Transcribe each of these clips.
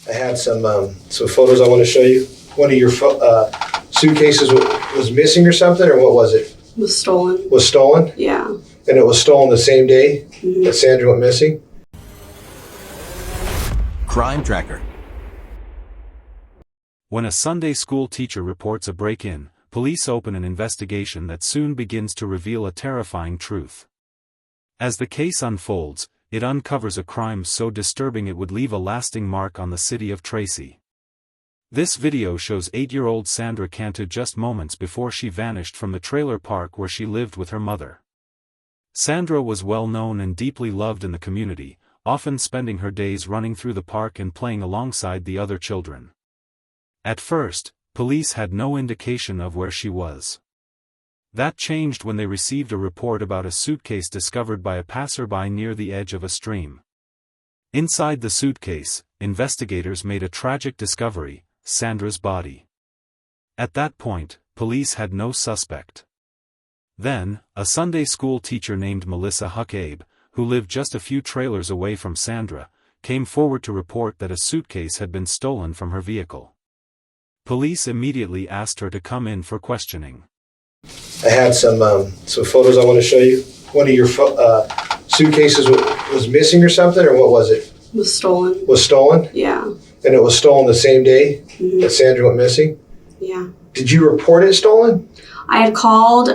I had some photos I want to show you. One of your suitcases was missing or something, or what was it? Was stolen. Was stolen? Yeah. And it was stolen the same day that Sandra went missing? Crime Tracker. When a Sunday school teacher reports a break-in, police open an investigation that soon begins to reveal a terrifying truth. As the case unfolds, it uncovers a crime so disturbing it would leave a lasting mark on the city of Tracy. This video shows 8-year-old Sandra Cantu just moments before she vanished from the trailer park where she lived with her mother. Sandra was well known and deeply loved in the community, often spending her days running through the park and playing alongside the other children. At first, police had no indication of where she was. That changed when they received a report about a suitcase discovered by a passerby near the edge of a stream. Inside the suitcase, investigators made a tragic discovery: Sandra's body. At that point, police had no suspect. Then, a Sunday school teacher named Melissa Huckabe, who lived just a few trailers away from Sandra, came forward to report that a suitcase had been stolen from her vehicle. Police immediately asked her to come in for questioning. I had some photos I want to show you. One of your suitcases was missing or something, or what was it? Was stolen. Was stolen? Yeah. And it was stolen the same day that Sandra went missing? Yeah. Did you report it stolen? I had called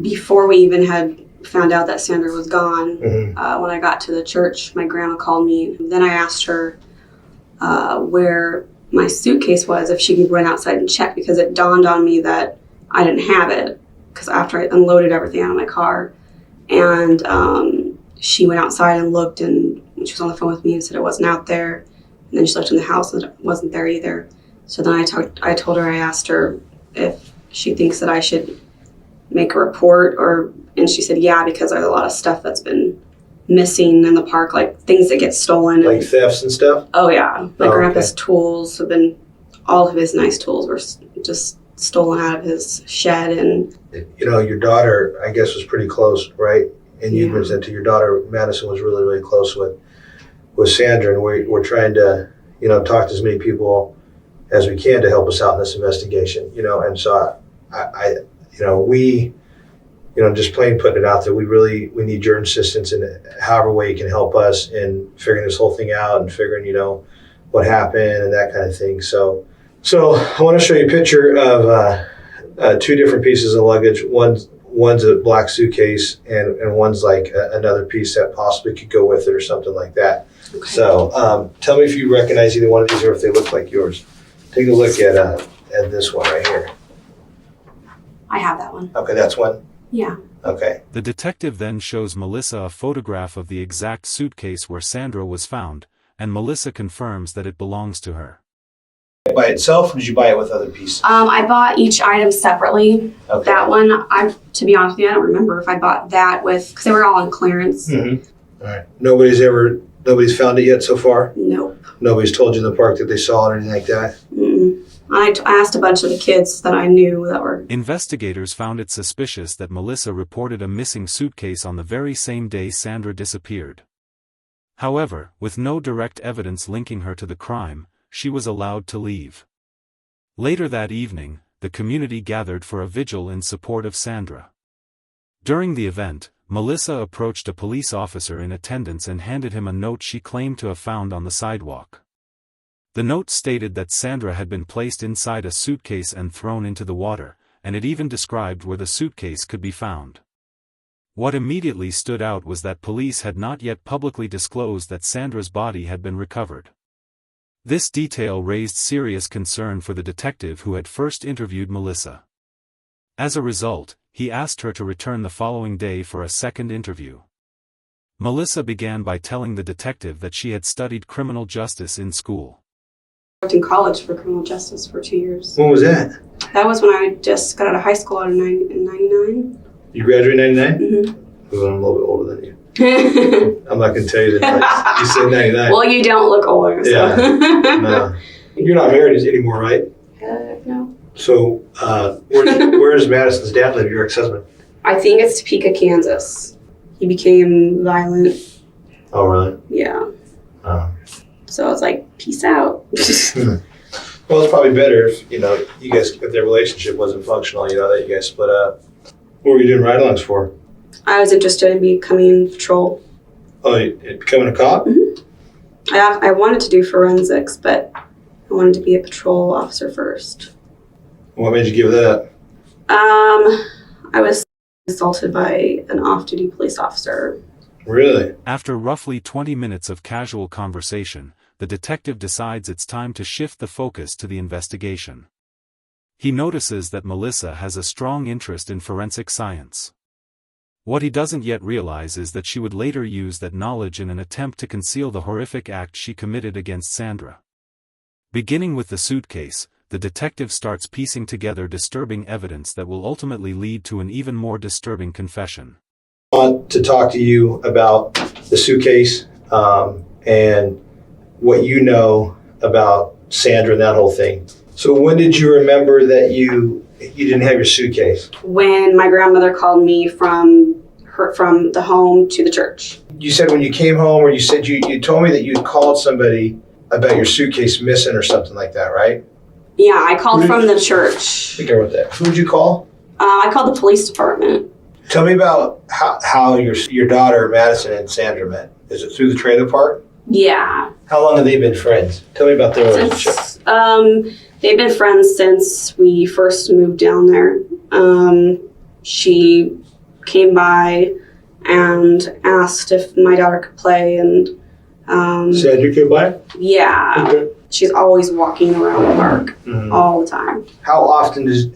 before we even had found out that Sandra was gone. When I got to the church, my grandma called me. Then I asked her where my suitcase was, if she could run outside and check, because it dawned on me that I didn't have it, because after I unloaded everything out of my car. And she went outside and looked, and she was on the phone with me and said it wasn't out there. And then she looked in the house and it wasn't there either. So then I told her, I asked her if she thinks that I should make a report, and she said yeah, because there's a lot of stuff that's been missing in the park, like things that get stolen. Like thefts and stuff? Oh yeah. My grandpa's tools have been, all of his nice tools were just stolen out of his shed. And you know, your daughter, I guess, was pretty close, right? And you'd been sent to your daughter, Madison, was really, really close with Sandra, and we're trying to, talk to as many people as we can to help us out in this investigation, and so we just plain putting it out there, we need your assistance in however way you can help us in figuring this whole thing out and figuring, what happened and that kind of thing. So I want to show you a picture of two different pieces of luggage. One's a black suitcase, and one's like another piece that possibly could go with it or something like that. Okay. So tell me if you recognize either one of these or if they look like yours. Take a look at this one right here. I have that one. Okay, that's one? Yeah. Okay. The detective then shows Melissa a photograph of the exact suitcase where Sandra was found, and Melissa confirms that it belongs to her. By itself, or did you buy it with other pieces? I bought each item separately. Okay. That one, to be honest with you, I don't remember if I bought that because they were all on clearance. All right. Nobody's found it yet so far? Nope. Nobody's told you in the park that they saw it or anything like that? I asked a bunch of the kids that I knew that were... Investigators found it suspicious that Melissa reported a missing suitcase on the very same day Sandra disappeared. However, with no direct evidence linking her to the crime, she was allowed to leave. Later that evening, the community gathered for a vigil in support of Sandra. During the event, Melissa approached a police officer in attendance and handed him a note she claimed to have found on the sidewalk. The note stated that Sandra had been placed inside a suitcase and thrown into the water, and it even described where the suitcase could be found. What immediately stood out was that police had not yet publicly disclosed that Sandra's body had been recovered. This detail raised serious concern for the detective who had first interviewed Melissa. As a result, he asked her to return the following day for a second interview. Melissa began by telling the detective that she had studied criminal justice in school. I worked in college for criminal justice for 2 years. When was that? That was when I just got out of high school in 99. You graduated in 99? Mm-hmm. Well, I'm a little bit older than you. I'm not going to tell you that. You said 99. Well, you don't look older. So. Yeah. No. You're not married anymore, right? No. So where does Madison's dad live, your ex-husband? I think it's Topeka, Kansas. He became violent. Oh, really? Yeah. So I was like, peace out. Well, it's probably better if, you guys, if their relationship wasn't functional, that you guys split up. What were you doing ride-alongs for? I was interested in becoming patrol. Oh, becoming a cop? Mm-hmm. I wanted to do forensics, but I wanted to be a patrol officer first. What made you give that up? I was assaulted by an off-duty police officer. Really? After roughly 20 minutes of casual conversation, the detective decides it's time to shift the focus to the investigation. He notices that Melissa has a strong interest in forensic science. What he doesn't yet realize is that she would later use that knowledge in an attempt to conceal the horrific act she committed against Sandra. Beginning with the suitcase, the detective starts piecing together disturbing evidence that will ultimately lead to an even more disturbing confession. I want to talk to you about the suitcase and what you know about Sandra and that whole thing. So when did you remember that you didn't have your suitcase? When my grandmother called me from the home to the church. You said when you came home, or you said you told me that you called somebody about your suitcase missing or something like that, right? Yeah, I called from the church. I think I wrote that. Who did you call? I called the police department. Tell me about how your daughter Madison and Sandra met. Is it through the trailer park? Yeah. How long have they been friends? Tell me about their relationship. They've been friends since we first moved down there. She came by and asked if my daughter could play, and Sandra came by? Yeah. Okay. She's always walking around the park all the time. How often does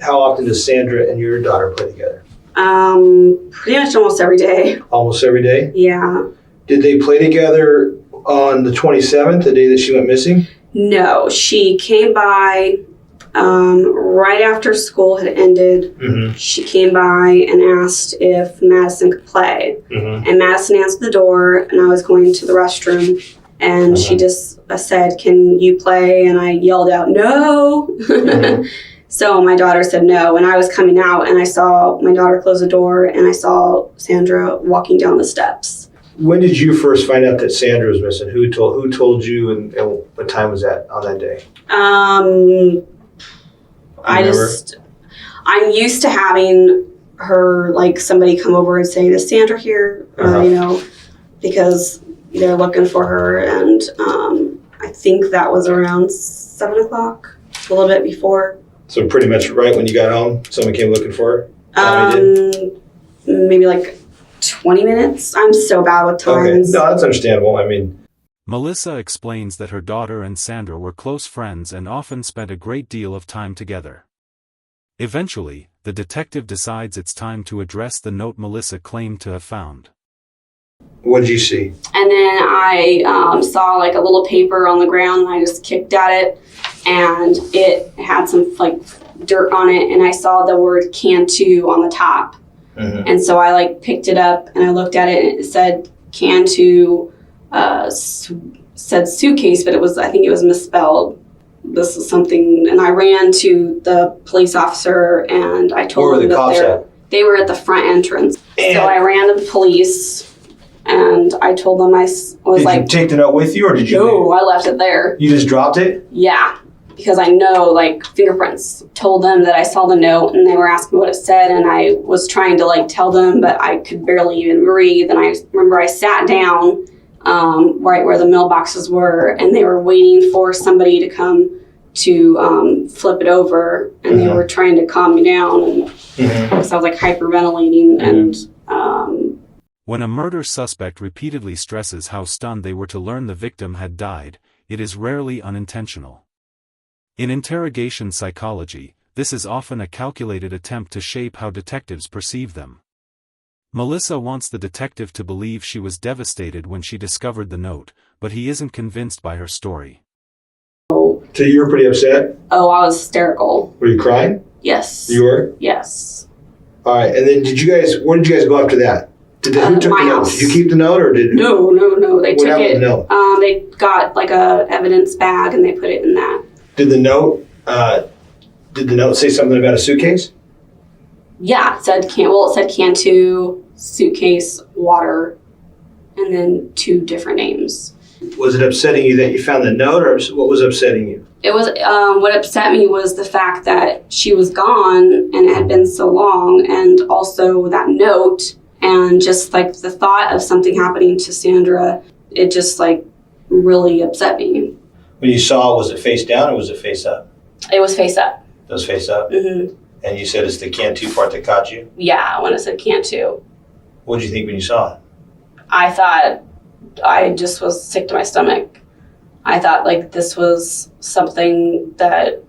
Sandra and your daughter play together? Pretty much almost every day. Almost every day? Yeah. Did they play together on the 27th, the day that she went missing? No, she came by right after school had ended. Mm-hmm. She came by and asked if Madison could play. Mm-hmm. And Madison answered the door, and I was going to the restroom. And she just said, "Can you play?" And I yelled out, "No." Mm-hmm. So my daughter said no. And I was coming out, and I saw my daughter close the door, and I saw Sandra walking down the steps. When did you first find out that Sandra was missing? Who told you, and what time was that on that day? I'm used to having her, like, somebody come over and say, "Is Sandra here?" Because they're looking for her. And I think that was around 7 o'clock, a little bit before. So pretty much right when you got home, someone came looking for her? Maybe like 20 minutes. I'm so bad with times. Okay. No, that's understandable. Melissa explains that her daughter and Sandra were close friends and often spent a great deal of time together. Eventually, the detective decides it's time to address the note Melissa claimed to have found. What did you see? And then I saw like a little paper on the ground, and I just kicked at it, and it had some like dirt on it, and I saw the word "Cantu" on the top. Mm-hmm. And so I like picked it up and I looked at it, and it said Cantu, said suitcase, but I think it was misspelled. This is something, and I ran to the police officer and I told them that they were at the front entrance. And so I ran to the police and I told them I was like... Did you take the note with you, or did you... No, I left it there. You just dropped it? Yeah, because I know, like, fingerprints. Told them that I saw the note, and they were asking what it said, and I was trying to, like, tell them, but I could barely even breathe. And I remember I sat down right where the mailboxes were, and they were waiting for somebody to come to flip it over, and they were trying to calm me down, and because I was, like, hyperventilating, and... When a murder suspect repeatedly stresses how stunned they were to learn the victim had died, it is rarely unintentional. In interrogation psychology, this is often a calculated attempt to shape how detectives perceive them. Melissa wants the detective to believe she was devastated when she discovered the note, but he isn't convinced by her story. So you were pretty upset? Oh, I was hysterical. Were you crying? Yes. You were? Yes. All right, and then where did you guys go after that? Who took the note? House. Did you keep the note, or did... No. They took it. With the note? They got like a evidence bag and they put it in that. Did the note say something about a suitcase? Yeah, it said Cantu, suitcase, water, and then 2 different names. Was it upsetting you that you found the note, or what was upsetting you? It was, what upset me was the fact that she was gone and it had been so long, and also that note, and just like the thought of something happening to Sandra, it just like really upset me. When you saw it, was it face down or was it face up? It was face up. It was face up? Mm-hmm. And you said it's the Cantu part that caught you? Yeah, when it said Cantu. What did you think when you saw it? I thought I just was sick to my stomach. I thought like this was something that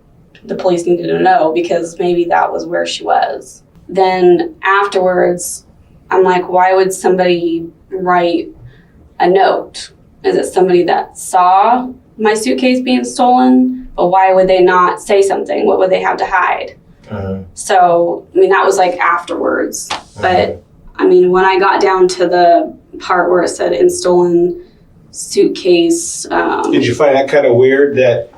the police needed to know, because maybe that was where she was. Then afterwards, I'm like, why would somebody write a note? Is it somebody that saw my suitcase being stolen? But why would they not say something? What would they have to hide? So, I mean, that was like afterwards. But, I mean, when I got down to the part where it said in stolen suitcase. Did you find that kind of weird that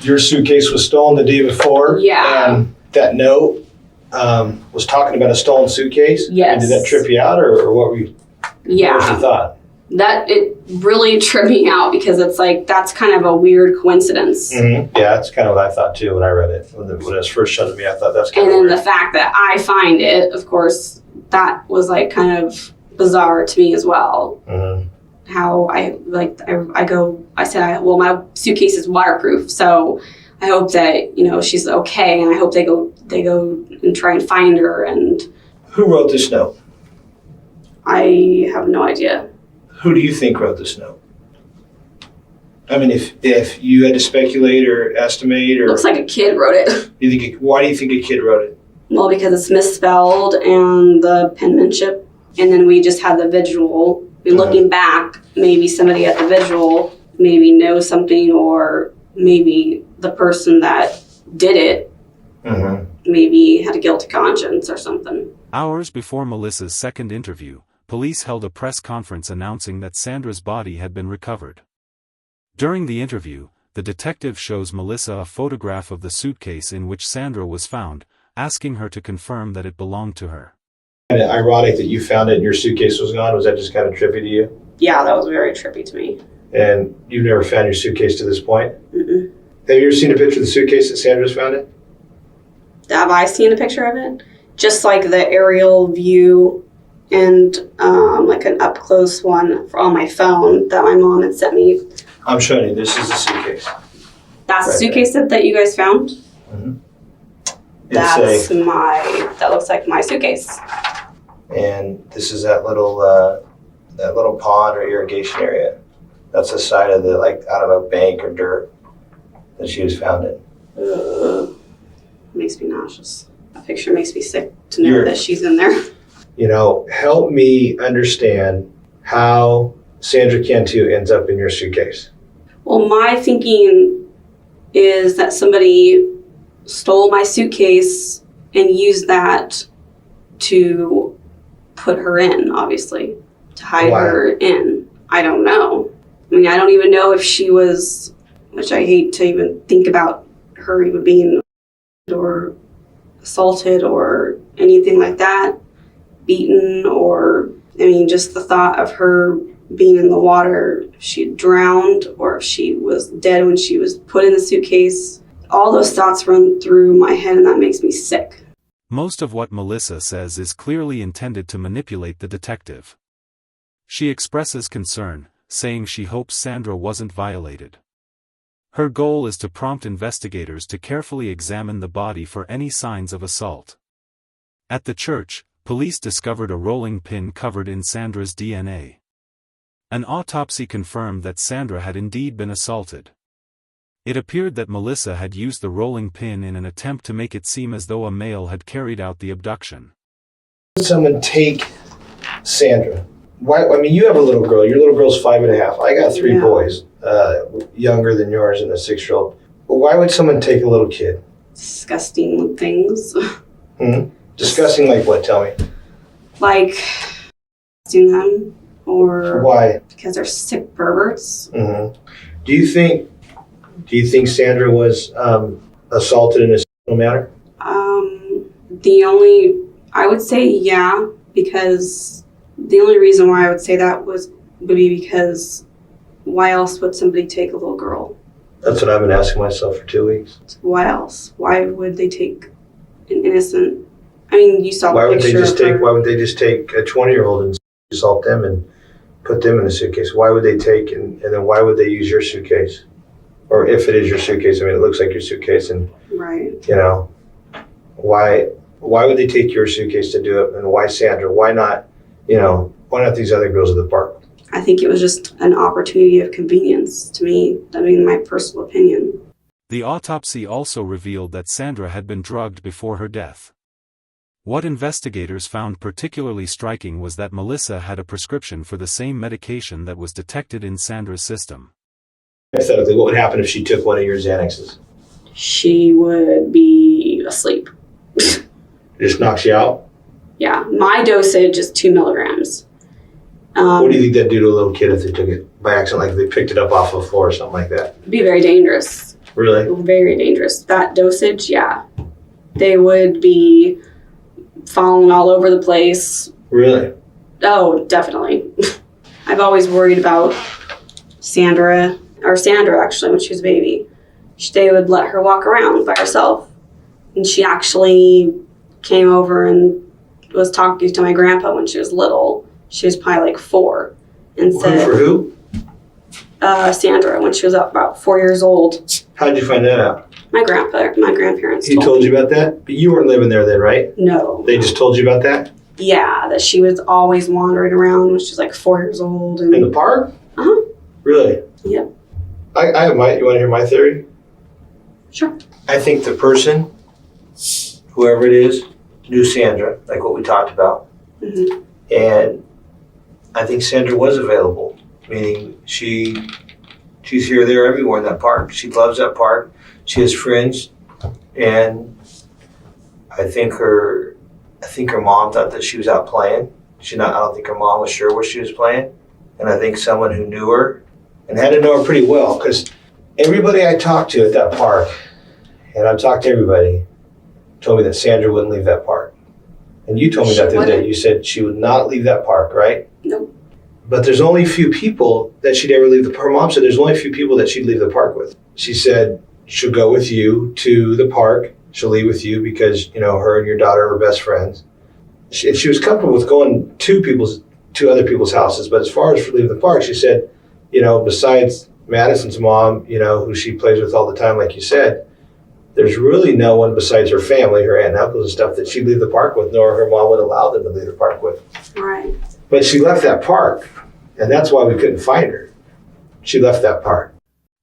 your suitcase was stolen the day before? Yeah. And that note was talking about a stolen suitcase? Yes. And did that trip you out, or what were you? Yeah. What was your thought? That it really tripped me out, because it's like that's kind of a weird coincidence. Mm-hmm. Yeah, that's kind of what I thought too when I read it. When it was first shown to me, I thought that's kind And of then weird. the fact that I find it, of course, that was like kind of bizarre to me as well. Mm-hmm. How I said, well, my suitcase is waterproof, so I hope that, you know, she's okay, and I hope they go and try and find her. And Who wrote this note? I have no idea. Who do you think wrote this note? I mean, if you had to speculate or estimate, or Looks like a kid wrote it. why do you think a kid wrote it? Well, because it's misspelled and the penmanship, and then we just had the visual. Looking back, maybe somebody at the visual maybe knows something, or maybe the person that did it maybe had a guilty conscience or something. Hours before Melissa's second interview, police held a press conference announcing that Sandra's body had been recovered. During the interview, the detective shows Melissa a photograph of the suitcase in which Sandra was found, asking her to confirm that it belonged to her. And ironic that you found it and your suitcase was gone. Was that just kind of trippy to you? Yeah, that was very trippy to me. And you've never found your suitcase to this point? Mm-mm. Have you ever seen a picture of the suitcase that Sandra's found it? Have I seen a picture of it? Just like the aerial view, and like an up-close one on my phone that my mom had sent me. I'm showing you. This is the suitcase. That's the Right suitcase that you guys found? Mm-hmm. That looks like my suitcase. And this is that little pond or irrigation area. That's the side of the, like, I don't know, bank or dirt that she was found in. Makes me nauseous. That picture makes me sick to know that she's in there. You know, help me understand how Sandra Cantu ends up in your suitcase. Well, my thinking is that somebody stole my suitcase and used that to put her in, obviously, to hide her in. I don't know. I mean, I don't even know if she was, which I hate to even think about her even being or assaulted or anything like that, beaten, or, I mean, just the thought of her being in the water, if she drowned or if she was dead when she was put in the suitcase. All those thoughts run through my head, and that makes me sick. Most of what Melissa says is clearly intended to manipulate the detective. She expresses concern, saying she hopes Sandra wasn't violated. Her goal is to prompt investigators to carefully examine the body for any signs of assault. At the church, police discovered a rolling pin covered in Sandra's DNA. An autopsy confirmed that Sandra had indeed been assaulted. It appeared that Melissa had used the rolling pin in an attempt to make it seem as though a male had carried out the abduction. Someone take Sandra. Why? I mean, you have a little girl. Your little girl's 5.5. I got 3 boys, younger than yours, and a 6-year-old. But why would someone take a little kid? Disgusting things. Disgusting, like what? Tell me. Like, seeing them, or Why? because they're sick perverts. Do you think Sandra was assaulted in a sexual manner? I would say yeah, because the only reason why I would say that would be because Why else would somebody take a little girl? That's what I've been asking myself for 2 weeks. Why else? Why would they take an innocent? I mean, you saw Why the would they picture just of take? her. Why would they just take a 20-year-old and assault them and put them in a suitcase? Why would they take and then why would they use your suitcase? Or if it is your suitcase, I mean, it looks like your suitcase, and Right. you know, why would they take your suitcase to do it? And why Sandra? Why not? Why not these other girls at the park? I think it was just an opportunity of convenience to me. I mean, my personal opinion. The autopsy also revealed that Sandra had been drugged before her death. What investigators found particularly striking was that Melissa had a prescription for the same medication that was detected in Sandra's system. Hypothetically, what would happen if she took one of your Xanaxes? She would be asleep. It just knocks you out? Yeah, my dosage is 2 milligrams. What do you think that'd do to a little kid if they took it by accident, like if they picked it up off the floor or something like that? It'd be very dangerous. Really? Very dangerous. That dosage, yeah. They would be falling all over the place. Really? Oh, definitely. I've always worried about Sandra actually, when she was a baby. They would let her walk around by herself. And she actually came over and was talking to my grandpa when she was little. She was probably like 4. And said, For who? Sandra, when she was about 4 years old. How'd you find that out? My grandparents He told you about that? But you weren't living there then, right? No. They just told you about that? Yeah, that she was always wandering around when she was like 4 years old. And In the park? Uh-huh. Really? Yep. You want to hear my theory? Sure. I think the person, whoever it is, knew Sandra, like what we talked about. Mm-hmm. And I think Sandra was available, meaning she's here, there, everywhere in that park. She loves that park. She has friends, and I think her mom thought that she was out playing. I don't think her mom was sure where she was playing, and I think someone who knew her and had to know her pretty well, because everybody I talked to at that park, and I've talked to everybody, told me that Sandra wouldn't leave that park. And you told me that the other day. You said she would not leave that park, right? Nope. But there's only a few people that she'd ever leave her mom said there's only a few people that she'd leave the park with. She said she'll go with you to the park. She'll leave with you because, her and your daughter are best friends. She was comfortable with going to other people's houses. But as far as for leaving the park, she said, besides Madison's mom, who she plays with all the time, like you said, there's really no one besides her family, her aunt and uncles and stuff, that she'd leave the park with, nor her mom would allow them to leave the park with. Right. But she left that park, and that's why we couldn't find her. She left that park.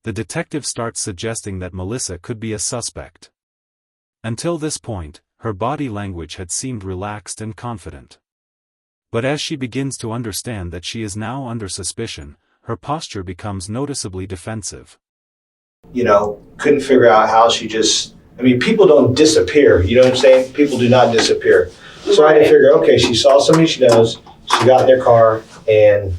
The detective starts suggesting that Melissa could be a suspect. Until this point, her body language had seemed relaxed and confident. But as she begins to understand that she is now under suspicion, her posture becomes noticeably defensive. Couldn't figure out how people don't disappear. You know what I'm saying? People do not disappear. So I had to figure, okay, she saw somebody she knows, she got in their car, and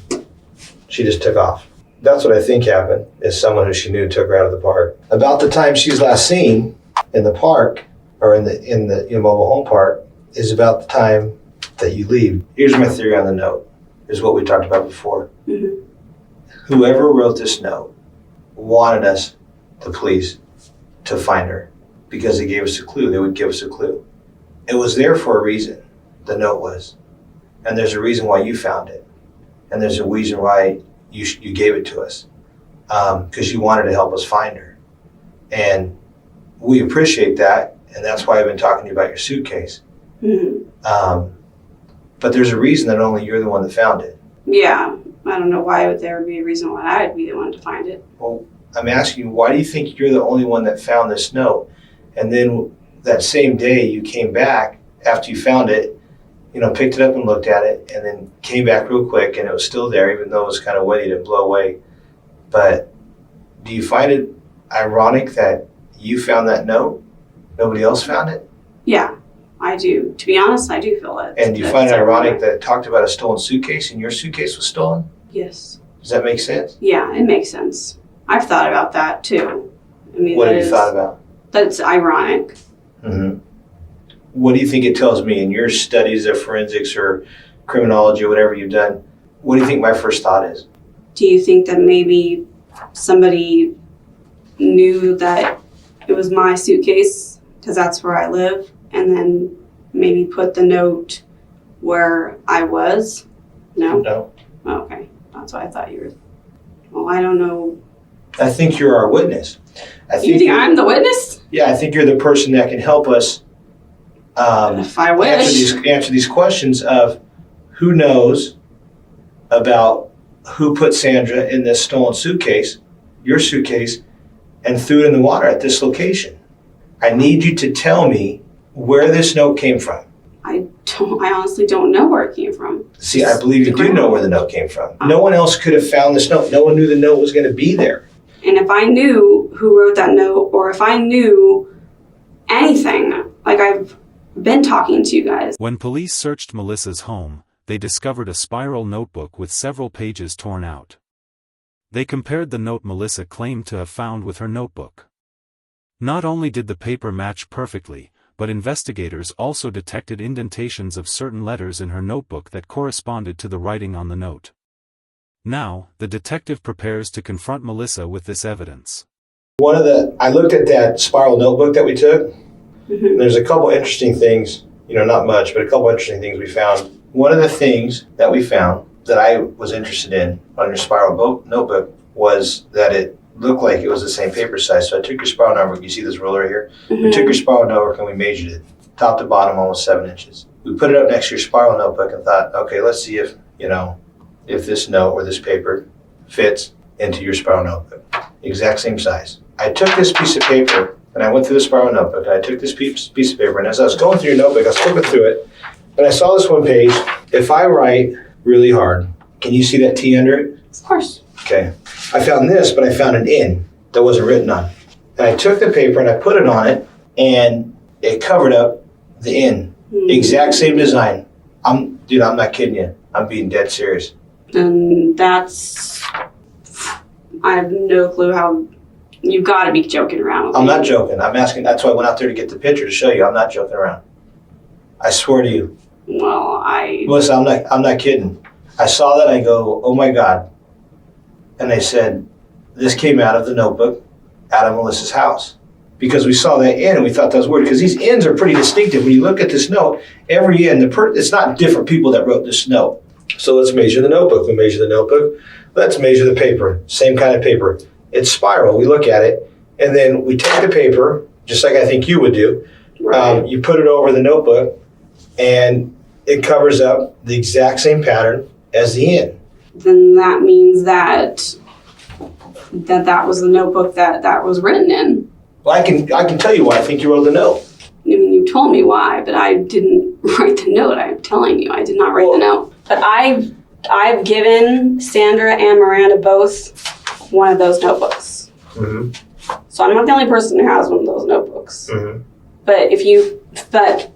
she just took off. That's what I think happened, is someone who she knew took her out of the park. About the time she's last seen in the park, or in the mobile home park, is about the time that you leave. Here's my theory on the note, is what we talked about before. Mm-hmm. Whoever wrote this note wanted us, the police, to find her because they gave us a clue. They would give us a clue. It was there for a reason, the note was. And there's a reason why you found it. And there's a reason why you gave it to us, because you wanted to help us find her. And we appreciate that, and that's why I've been talking to you about your suitcase. Mm-hmm. But there's a reason that only you're the one that found it. Yeah. I don't know why there would be a reason why I would be the one to find it. Well, I'm asking you, why do you think you're the only one that found this note? And then that same day you came back after you found it, picked it up and looked at it, and then came back real quick, and it was still there, even though it was kind of wet, it didn't blow away. But do you find it ironic that you found that note? Nobody else found it? Yeah, I do. To be honest, I do feel it. And do you find it ironic that it talked about a stolen suitcase and your suitcase was stolen? Yes. Does that make sense? Yeah, it makes sense. I've thought about that too. What have you thought about? That's ironic. Mm-hmm. What do you think it tells me in your studies of forensics or criminology or whatever you've done? What do you think my first thought is? Do you think that maybe somebody knew that it was my suitcase because that's where I live, and then maybe put the note where I was? No? No. Okay. That's what I thought you were. Well, I don't know. I think you're our witness. You think I'm the witness? Yeah, I think you're the person that can help us If I wish. answer these questions of who knows about who put Sandra in this stolen suitcase, your suitcase, and threw it in the water at this location. I need you to tell me where this note came from. I honestly don't know where it came from. See, I believe you do know where the note came from. No one else could have found this note. No one knew the note was going to be there. And if I knew who wrote that note, or if I knew anything, like I've been talking to you guys. When police searched Melissa's home, they discovered a spiral notebook with several pages torn out. They compared the note Melissa claimed to have found with her notebook. Not only did the paper match perfectly, but investigators also detected indentations of certain letters in her notebook that corresponded to the writing on the note. Now, the detective prepares to confront Melissa with this evidence. I looked at that spiral notebook that we took. Mm-hmm. There's a couple interesting things, not much, but a couple interesting things we found. One of the things that we found that I was interested in on your spiral notebook was that it looked like it was the same paper size. So I took your spiral notebook. You see this ruler here? Mm-hmm. We took your spiral notebook and we measured it, top to bottom, almost 7 inches. We put it up next to your spiral notebook and thought, okay, let's see if this note or this paper fits into your spiral notebook. Exact same size. I took this piece of paper and I went through the spiral notebook and I took this piece of paper, and as I was going through your notebook, I was flipping through it and I saw this one page. If I write really hard, can you see that T under it? Of course. Okay. I found this, but I found an N that wasn't written on. And I took the paper and I put it on it, and it covered up the N. Mm-hmm. Exact same design. I'm not kidding you. I'm being dead serious. And I have no clue how. You've got to be joking around with me. I'm not joking. I'm asking. That's why I went out there to get the picture to show you. I'm not joking around. I swear to you. Well, Listen, I'm not kidding. I saw that and I go, oh my God. And they said, this came out of the notebook out of Melissa's house. Because we saw that N and we thought that was weird. Because these N's are pretty distinctive. When you look at this note, every N, it's not different people that wrote this note. So let's measure the notebook. We measure the notebook. Let's measure the paper. Same kind of paper. It's spiral. We look at it. And then we take the paper, just like I think you would do. Right. You put it over the notebook. And it covers up the exact same pattern as the N. Then that means that was the notebook that was written in. Well, I can tell you why I think you wrote the note. I mean, you told me why, but I didn't write the note. I'm telling you, I did not write the note. But I've given Sandra and Miranda both one of those notebooks. Mm-hmm. So I'm not the only person who has one of those notebooks. Mm-hmm. But you said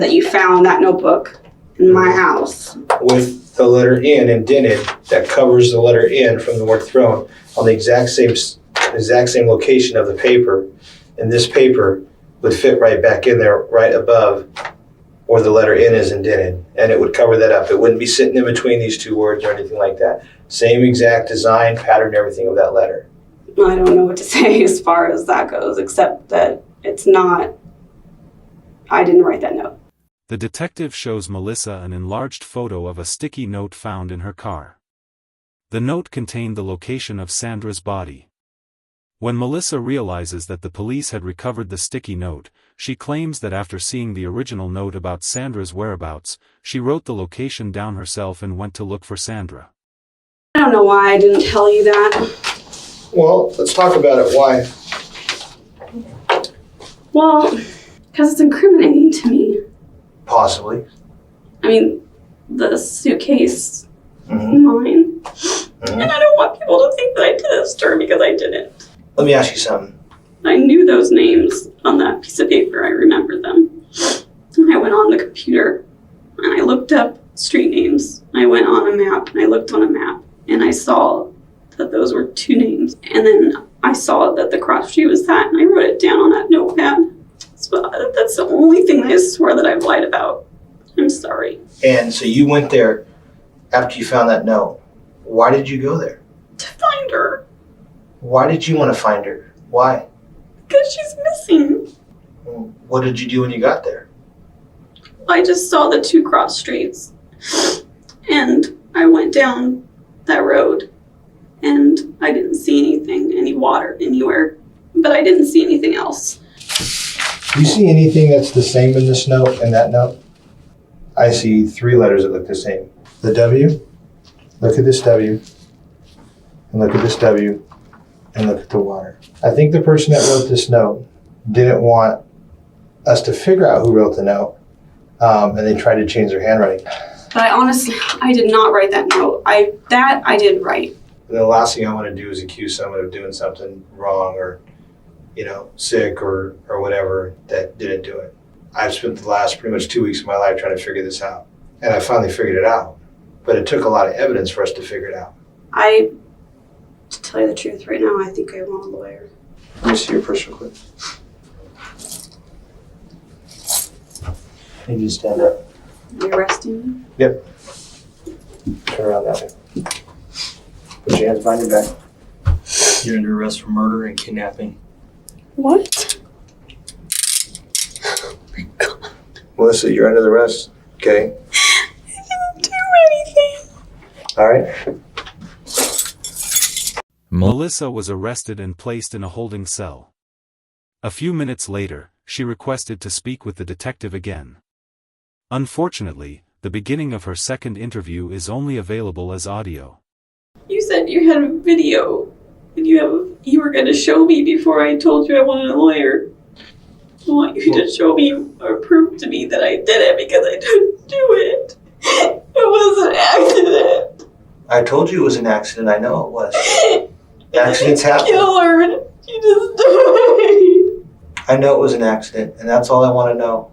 that you found that notebook in my house with the letter N indented that covers the letter N from the word thrown on the exact same location of the paper, and this paper would fit right back in there, right above where the letter N is indented, and it would cover that up. It wouldn't be sitting in between these two words or anything like that. Same exact design, pattern, everything of that letter. I don't know what to say as far as that goes, except that it's not. I didn't write that note. The detective shows Melissa an enlarged photo of a sticky note found in her car. The note contained the location of Sandra's body. When Melissa realizes that the police had recovered the sticky note, she claims that after seeing the original note about Sandra's whereabouts, she wrote the location down herself and went to look for Sandra. I don't know why I didn't tell you that. Well, let's talk about it. Why? Well, because it's incriminating to me. Possibly. I mean, the suitcase is mine. Mm-hmm. And I don't want people to think that I did this to her because I didn't. Let me ask you something. I knew those names on that piece of paper. I remember them. And I went on the computer and I looked up street names. I went on a map and I looked on a map and I saw that those were 2 names. And then I saw that the cross street was that, and I wrote it down on that notepad. So that's the only thing I swear that I've lied about. I'm sorry. And so you went there after you found that note. Why did you go there? To find her. Why did you want to find her? Why? Because she's missing. What did you do when you got there? I just saw the 2 cross streets. And I went down that road. And I didn't see anything, any water anywhere. But I didn't see anything else. Do you see anything that's the same in this note and that note? I see 3 letters that look the same. The W, look at this W, and look at this W, and look at the water. I think the person that wrote this note didn't want us to figure out who wrote the note, and they tried to change their handwriting. But I did not write that note. I did write. And the last thing I want to do is accuse someone of doing something wrong or, sick or whatever that didn't do it. I've spent the last pretty much 2 weeks of my life trying to figure this out. And I finally figured it out. But it took a lot of evidence for us to figure it out. To tell you the truth right now, I think I want a lawyer. Let me see your purse real quick. You need to stand up. Are you arresting me? Yep. Turn around that way. Put your hands behind your back. You're under arrest for murder and kidnapping. What? Melissa, you're under arrest. Okay. I didn't do anything. All right. Melissa was arrested and placed in a holding cell. A few minutes later, she requested to speak with the detective again. Unfortunately, the beginning of her second interview is only available as audio. You said you had a video, and you were going to show me before I told you I wanted a lawyer. I want you to show me or prove to me that I did it because I didn't do it. It was an accident. I told you it was an accident. I know it was. Accidents happen. Kill her. She just died. I know it was an accident, and that's all I want to know.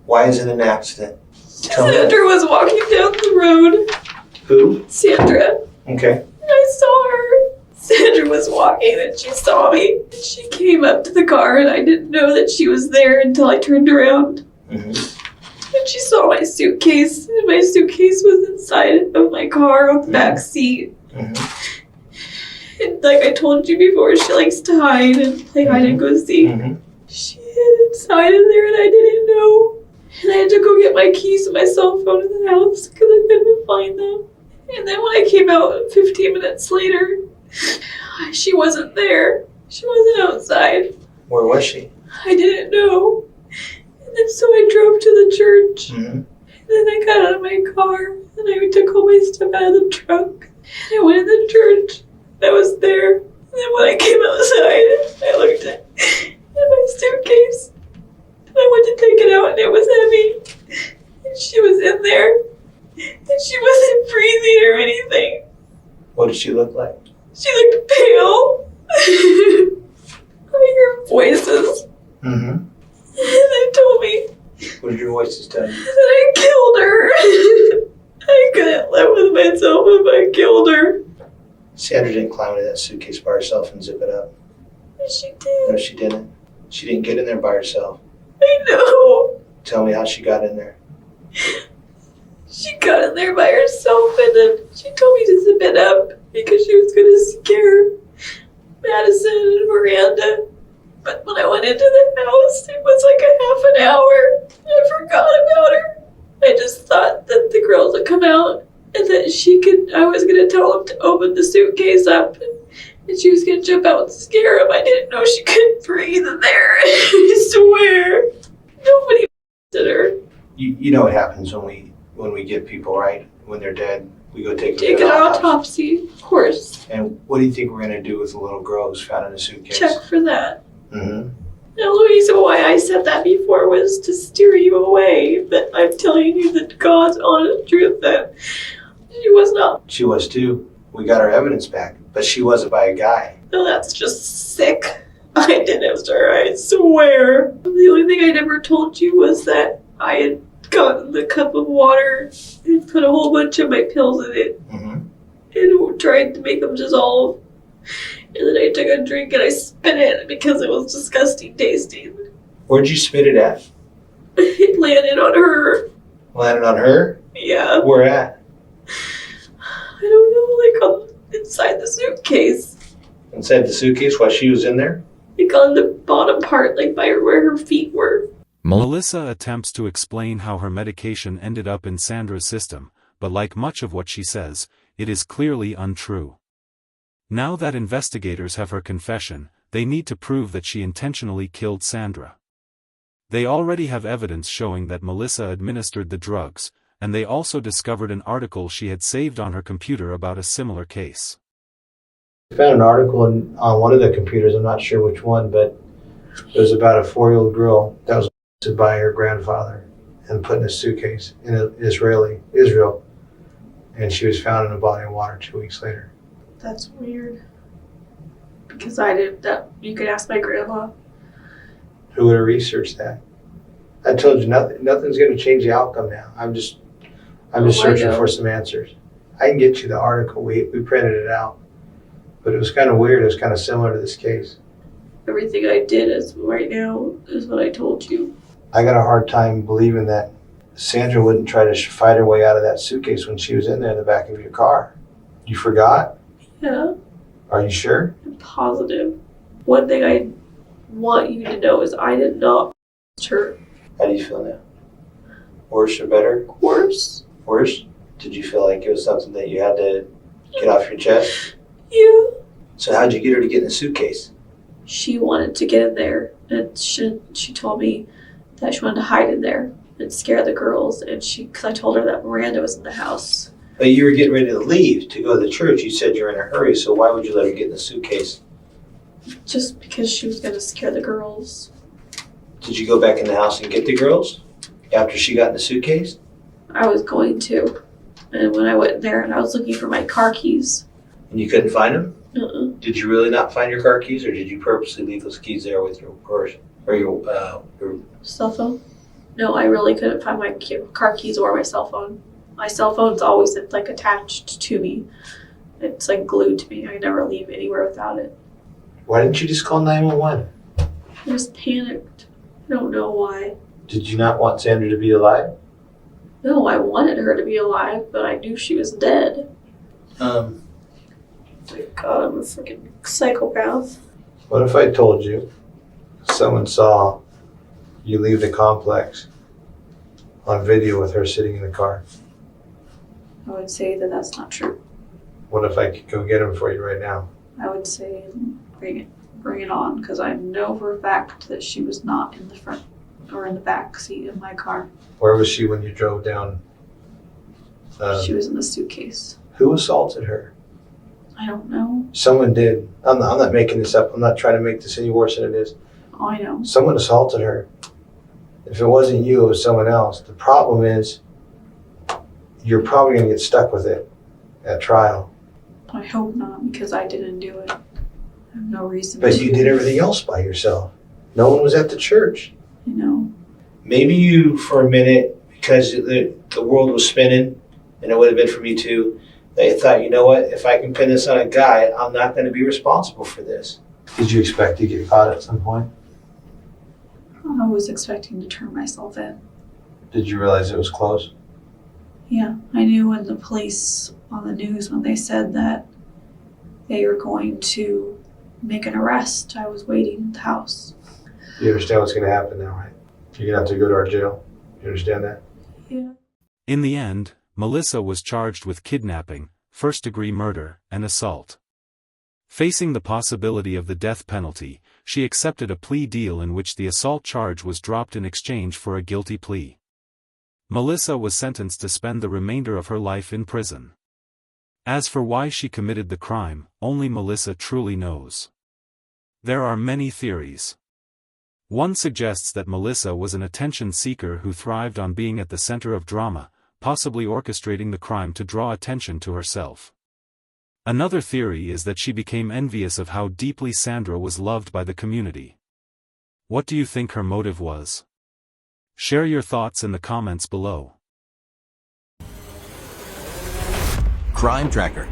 Why is it an accident? Tell me. Sandra was walking down the road. Who? Sandra. Okay. And I saw her. Sandra was walking and she saw me. And she came up to the car and I didn't know that she was there until I turned around. Mm-hmm. And she saw my suitcase, and my suitcase was inside of my car on the back seat. Mm-hmm. And like I told you before, she likes to hide and play hide and go seek. Mm-hmm. She hid inside of there and I didn't know. And I had to go get my keys and my cell phone in the house because I couldn't find them. And then when I came out 15 minutes later, she wasn't there. She wasn't outside. Where was she? I didn't know. And then so I drove to the church. Mm-hmm. And then I got out of my car and I took all my stuff out of the trunk. And I went in the church. I was there. And then when I came outside, I looked at my suitcase. And I went to take it out and it was heavy. And she was in there. And she wasn't breathing or anything. What did she look like? She looked pale. I heard voices. Mm-hmm. And they told me What did your voices tell you? that I killed her. I couldn't live with myself if I killed her. Sandra didn't climb into that suitcase by herself and zip it up. She did. No, she didn't. She didn't get in there by herself. I know. Tell me how she got in there. She got in there by herself and then she told me to zip it up because she was going to scare Madison and Miranda. But when I went into the house, it was like a half an hour. I forgot about her. I just thought that the girls would come out and that I was going to tell them to open the suitcase up and she was going to jump out and scare them. I didn't know she couldn't breathe in there. I swear. Nobody did her. You know what happens when we get people, right? When they're dead, we go take them Take to an an autopsy. autopsy, of course. And what do you think we're going to do with the little girl who's found in a suitcase? Check for that. Mm-hmm. The only reason why I said that before was to steer you away, but I'm telling you the God's honest truth that she was not. She was too. We got our evidence back, but she wasn't by a guy. No, that's just sick. I did it to her, I swear. The only thing I never told you was that I had gotten the cup of water and put a whole bunch of my pills in it Mm-hmm. and tried to make them dissolve. And then I took a drink and I spit it because it was disgusting tasting. Where'd you spit it at? It landed on her. Landed on her? Yeah. Where at? I don't know, like inside the suitcase. Inside the suitcase while she was in there? Like on the bottom part, like by where her feet were. Melissa attempts to explain how her medication ended up in Sandra's system, but like much of what she says, it is clearly untrue. Now that investigators have her confession, they need to prove that she intentionally killed Sandra. They already have evidence showing that Melissa administered the drugs, and they also discovered an article she had saved on her computer about a similar case. I found an article on one of the computers, I'm not sure which one, but it was about a 4-year-old girl that was arrested by her grandfather and put in a suitcase in Israel, and she was found in a body of water 2 weeks later. That's weird. Because I did that. You could ask my grandma. Who would have researched that? I told you nothing's going to change the outcome now. I'm just searching for some answers. I can get you the article. We printed it out, but it was kind of weird. It was kind of similar to this case. Everything I did right now is what I told you. I got a hard time believing that Sandra wouldn't try to fight her way out of that suitcase when she was in there in the back of your car. You forgot? Yeah. Are you sure? I'm positive. One thing I want you to know is I did not her. How do you feel now? Worse or better? Worse. Worse? Did you feel like it was something that you had to get off your chest? Yeah. So how'd you get her to get in the suitcase? She wanted to get in there, and she told me that she wanted to hide in there and scare the girls, and because I told her that Miranda was in the house. But you were getting ready to leave to go to the church. You said you were in a hurry, so why would you let her get in the suitcase? Just because she was going to scare the girls. Did you go back in the house and get the girls after she got in the suitcase? I was going to. And when I went there and I was looking for my car keys. And you couldn't find them? Uh-uh. Did you really not find your car keys, or did you purposely leave those keys there with your purse or your Cell phone? No, I really couldn't find my car keys or my cell phone. My cell phone's always like attached to me. It's like glued to me. I never leave anywhere without it. Why didn't you just call 911? I was panicked. I don't know why. Did you not want Sandra to be alive? No, I wanted her to be alive, but I knew she was dead. My God, I'm a freaking psychopath. What if I told you someone saw you leave the complex on video with her sitting in the car? I would say that that's not true. What if I could go get him for you right now? I would say bring it on, because I know for a fact that she was not in the front or in the back seat of my car. Where was she when you drove down? She was in the suitcase. Who assaulted her? I don't know. Someone did. I'm not making this up. I'm not trying to make this any worse than it is. Oh, I know. Someone assaulted her. If it wasn't you, it was someone else. The problem is you're probably going to get stuck with it at trial. I hope not, because I didn't do it. I have no reason But to. you did everything else by yourself. No one was at the church. I know. Maybe you, for a minute, because the world was spinning, and it would have been for me too, they thought, you know what, if I can pin this on a guy, I'm not going to be responsible for this. Did you expect to get caught at some point? I was expecting to turn myself in. Did you realize it was close? Yeah, I knew when the police on the news, when they said that they were going to make an arrest, I was waiting at the house. You understand what's going to happen now, right? You're going to have to go to our jail. You understand that? Yeah. In the end, Melissa was charged with kidnapping, first-degree murder, and assault. Facing the possibility of the death penalty, she accepted a plea deal in which the assault charge was dropped in exchange for a guilty plea. Melissa was sentenced to spend the remainder of her life in prison. As for why she committed the crime, only Melissa truly knows. There are many theories. One suggests that Melissa was an attention seeker who thrived on being at the center of drama, possibly orchestrating the crime to draw attention to herself. Another theory is that she became envious of how deeply Sandra was loved by the community. What do you think her motive was? Share your thoughts in the comments below. Crime Tracker.